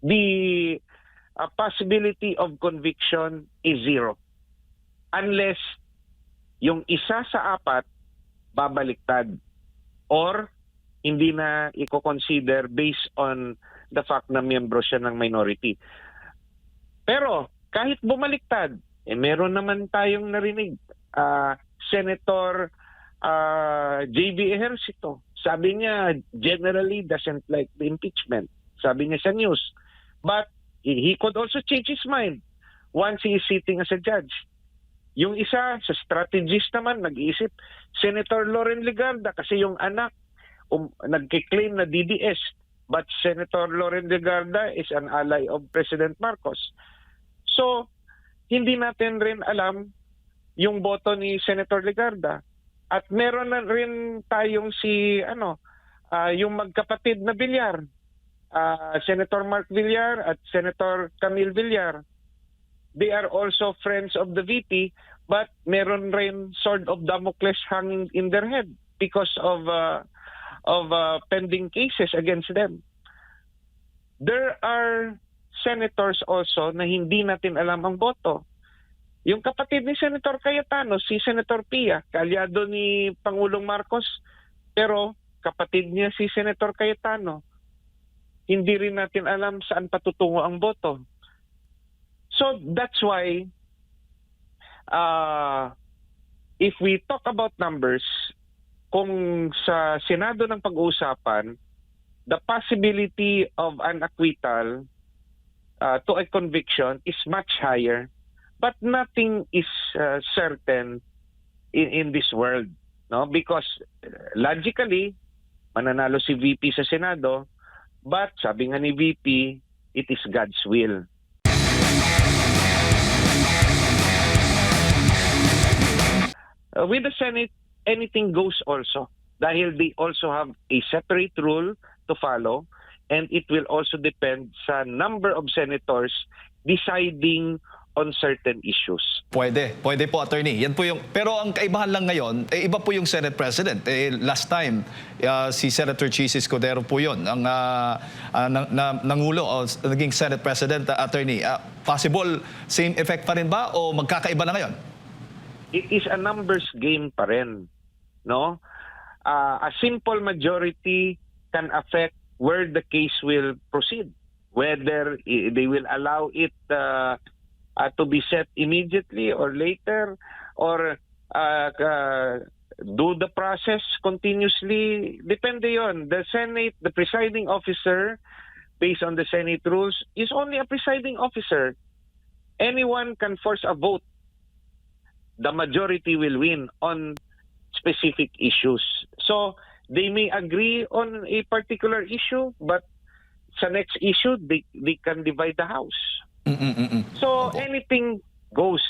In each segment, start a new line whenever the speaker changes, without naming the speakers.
the possibility of conviction is zero. Unless yung isa sa apat babaliktad or hindi na i-consider based on the fact na miyembro siya ng minority. Pero kahit bumaliktad, meron naman tayong narinig. Senator J.B. Ejercito, sabi niya generally doesn't like the impeachment. Sabi niya sa news. But he could also change his mind once he is sitting as a judge. Yung isa, sa strategist naman, nag-iisip, Senator Loren Legarda, kasi yung anak, nagkiklaim na DDS. But Senator Loren Legarda is an ally of President Marcos. So, hindi natin rin alam yung boto ni Senator Legarda. At meron na rin tayong yung magkapatid na Villar. Senator Mark Villar at Senator Camille Villar. They are also friends of the VP, but meron rin sword of Damocles hanging in their head because of pending cases against them. There are senators also na hindi natin alam ang boto. Yung kapatid ni Senator Cayetano, si Senator Pia, kaalyado ni Pangulong Marcos, pero kapatid niya si Senator Cayetano. Hindi rin natin alam saan patutungo ang boto. So that's why if we talk about numbers, kung sa Senado ng pag-uusapan, the possibility of an acquittal to a conviction is much higher. But nothing is certain in this world, no? Because logically, mananalo si VP sa Senado, but sabi nga ni VP, it is God's will. With the Senate, anything goes also. Dahil they also have a separate rule to follow, and it will also depend sa number of senators deciding on certain issues.
Pwede po, attorney. Yan po yung, pero ang kaibahan lang ngayon, iba po yung Senate President. Last time, si Senator Chis Escudero po yun, ang nangulo o naging Senate President, attorney. Possible, same effect pa rin ba o magkakaiba na ngayon?
It is a numbers game pa rin, no? A simple majority can affect where the case will proceed, whether they will allow it to be set immediately or later, or do the process continuously. Depende yon. The Senate, the presiding officer, based on the Senate rules, is only a presiding officer. Anyone can force a vote. The majority will win on specific issues. So they may agree on a particular issue, but sa next issue, they can divide the House. So anything goes.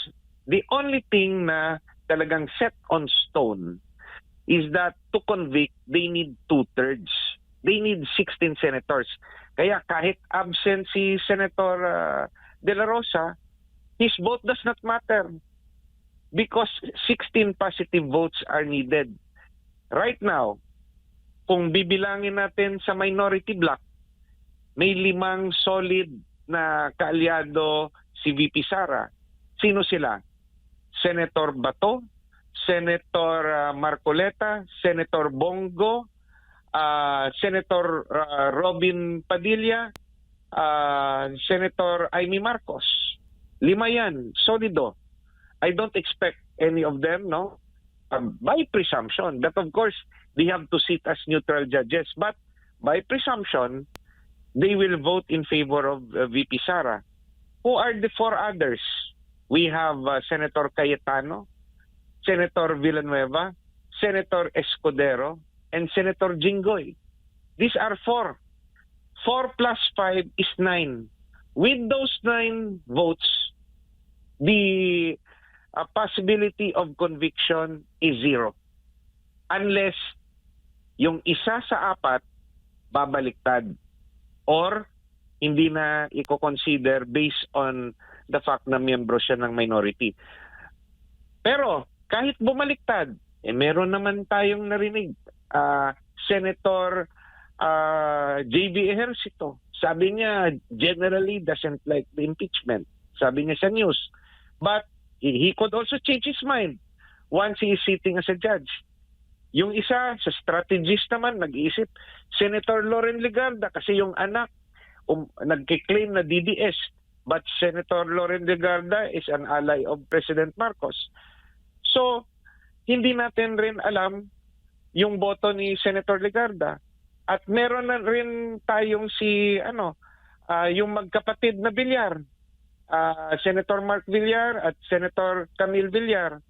The only thing na talagang set on stone is that to convict, they need 2/3. They need 16 senators. Kaya kahit absent si Senator De La Rosa, his vote does not matter because 16 positive votes are needed. Right now, kung bibilangin natin sa minority block, may 5 solid na kaalyado si VP Sara. Sino sila? Senator Bato, Senator Marcoleta, Senator Bongo, Senator Robin Padilla, Senator Amy Marcos. 5 yan, solido. I don't expect any of them, no? By presumption, that of course, they have to sit as neutral judges. But by presumption, they will vote in favor of VP Sara. Who are the 4 others? We have Senator Cayetano, Senator Villanueva, Senator Escudero, and Senator Jinggoy. These are 4. 4 plus 5 is 9. With those 9 votes, the possibility of conviction is 0. Unless yung isa sa 4 babaliktad or hindi na i-consider based on the fact na miyembro siya ng minority. Pero kahit bumaliktad, meron naman tayong narinig. Senator J.B. Ejercito, sabi niya, generally doesn't like the impeachment. Sabi niya sa news. But he could also change his mind once he is sitting as a judge. Yung isa, sa strategist naman, nag-iisip, Senator Loren Legarda, kasi yung anak, nagkiklaim na DDS. But Senator Loren Legarda is an ally of President Marcos. So, hindi natin rin alam yung boto ni Senator Legarda. At meron na rin tayong yung magkapatid na Villar. Senator Mark Villar at Senator Camille Villar.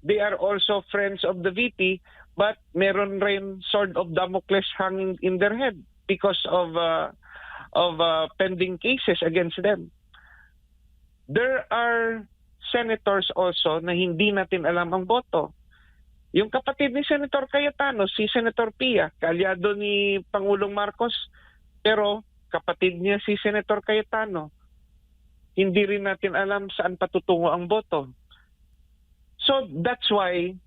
They are also friends of the VP, but meron rin sword of Damocles hanging in their head because of pending cases against them. There are senators also na hindi natin alam ang boto. Yung kapatid ni Senator Cayetano, si Senator Pia, kaalyado ni Pangulong Marcos, pero kapatid niya si Senator Cayetano. Hindi rin natin alam saan patutungo ang boto. So that's why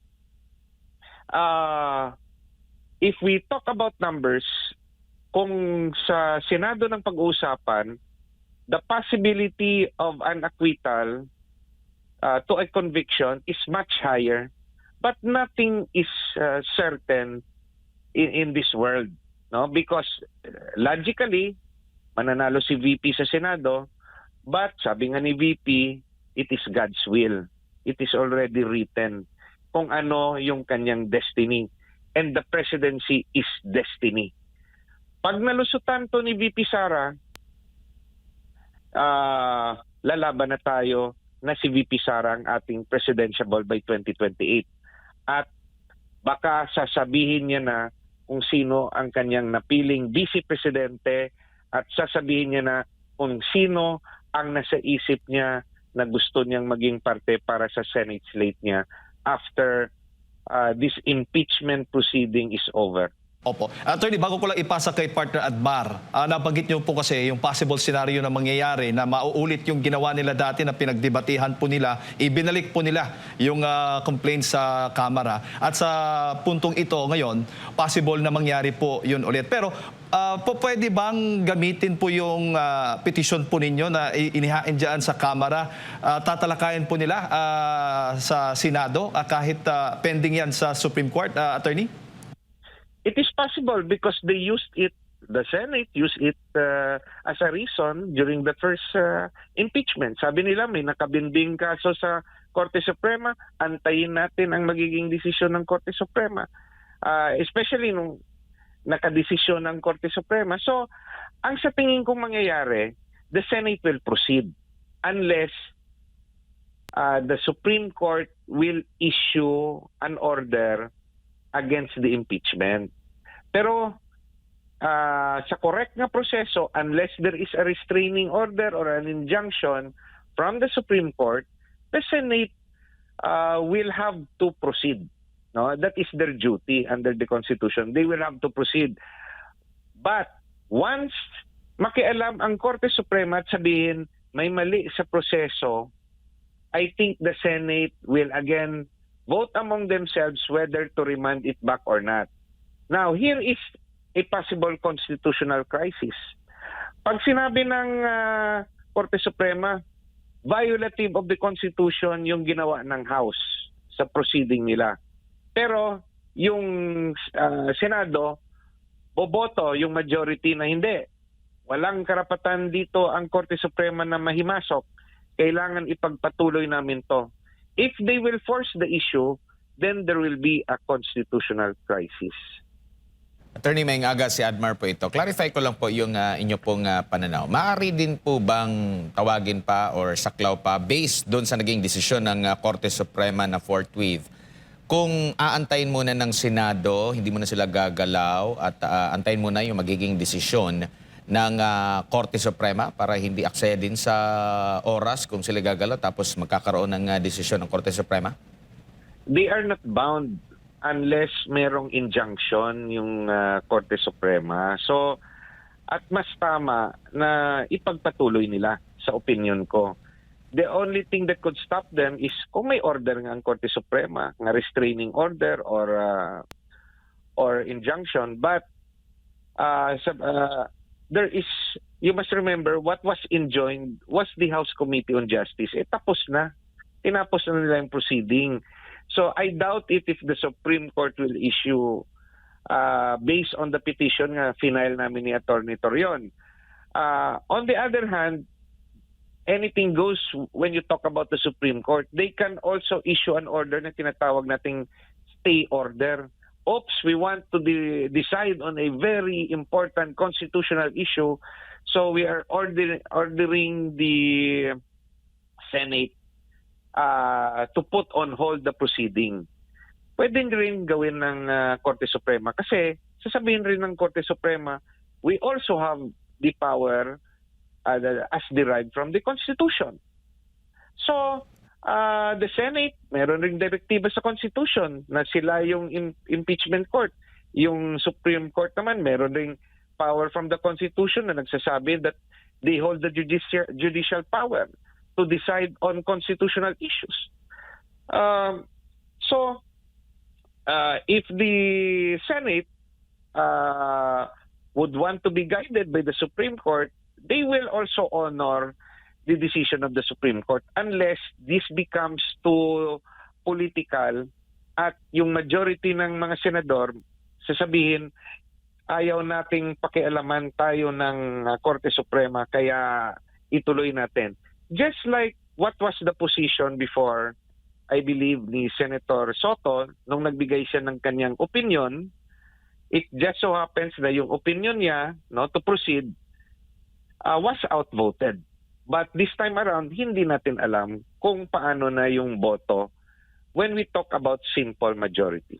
if we talk about numbers, kung sa Senado ng pag-uusapan, the possibility of an acquittal to a conviction is much higher. But nothing is certain in this world, no? Because logically, mananalo si VP sa Senado, but sabi nga ni VP, it is God's will. It is already written kung ano yung kanyang destiny. And the presidency is destiny. Pag nalusutan to ni VP Sara, lalaban na tayo na si VP Sara ang ating presidentiable by 2028. At baka sasabihin niya na kung sino ang kanyang napiling vice presidente at sasabihin niya na kung sino ang nasa isip niya na gusto niyang maging parte para sa Senate slate niya after this impeachment proceeding is over.
Opo. Attorney, bago ko lang ipasa kay partner Admar, nabanggit niyo po kasi yung possible scenario na mangyayari na mauulit yung ginawa nila dati na pinagdebatihan po nila, ibinalik po nila yung complaint sa Kamara. At sa puntong ito ngayon, possible na mangyari po yun ulit. Pero pwede bang gamitin po yung petition po ninyo na inihain dyan sa Kamara? Tatalakayan po nila sa Senado kahit pending yan sa Supreme Court, Attorney?
It is possible because they used it, the Senate used it as a reason during the first impeachment. Sabi nila may nakabinding kaso sa Korte Suprema, antayin natin ang magiging desisyon ng Korte Suprema. Especially nung nakadesisyon ng Korte Suprema. So, ang sa tingin kong mangyayari, the Senate will proceed unless the Supreme Court will issue an order against the impeachment. Pero sa correct na proseso, unless there is a restraining order or an injunction from the Supreme Court, the Senate will have to proceed. No, that is their duty under the Constitution. They will have to proceed. But once makialam ang Korte Suprema at sabihin may mali sa proseso, I think the Senate will again vote among themselves whether to remand it back or not. Now, here is a possible constitutional crisis. Pag sinabi ng Korte Suprema, violative of the Constitution yung ginawa ng House sa proceeding nila. Pero yung Senado, boboto yung majority na hindi. Walang karapatan dito ang Korte Suprema na mahimasok. Kailangan ipagpatuloy namin to. If they will force the issue, then there will be a constitutional crisis.
Attorney Meng Aga, si Admar po ito. Clarify ko lang po yung inyo pong pananaw. Maaari din po bang tawagin pa or saklaw pa based doon sa naging desisyon ng Korte Suprema na forthwith? Kung aantayin muna ng Senado, hindi muna sila gagalaw at antayin muna yung magiging desisyon ng Korte Suprema para hindi aksaya din sa oras kung sila gagalaw tapos magkakaroon ng desisyon ng Korte Suprema?
They are not bound unless merong injunction yung Korte Suprema. So, at mas tama na ipagpatuloy nila sa opinion ko. The only thing that could stop them is kung may order ng Korte Suprema, nga restraining order or injunction. But you must remember, what was enjoined was the House Committee on Justice. Tapos na. Tinapos na nila yung proceeding. So I doubt it if the Supreme Court will issue based on the petition nga final namin ni Attorney Torion. On the other hand, anything goes when you talk about the Supreme Court. They can also issue an order na tinatawag nating stay order. Oops, we want to decide on a very important constitutional issue, so we are ordering the Senate to put on hold the proceeding. Pwede rin gawin ng Korte Suprema kasi sasabihin rin ng Korte Suprema, we also have the power as derived from the Constitution. So, the Senate, meron ring direktiba sa Constitution na sila yung impeachment court. Yung Supreme Court naman, meron ring power from the Constitution na nagsasabi that they hold the judicial power to decide on constitutional issues. So, if the Senate would want to be guided by the Supreme Court, they will also honor the decision of the Supreme Court unless this becomes too political at yung majority ng mga senador sasabihin ayaw nating pakialaman tayo ng Korte Suprema kaya ituloy natin. Just like what was the position before, I believe, ni Senator Soto nung nagbigay siya ng kanyang opinion. It just so happens na yung opinion niya to proceed was outvoted. But this time around, hindi natin alam kung paano na yung boto when we talk about simple majority.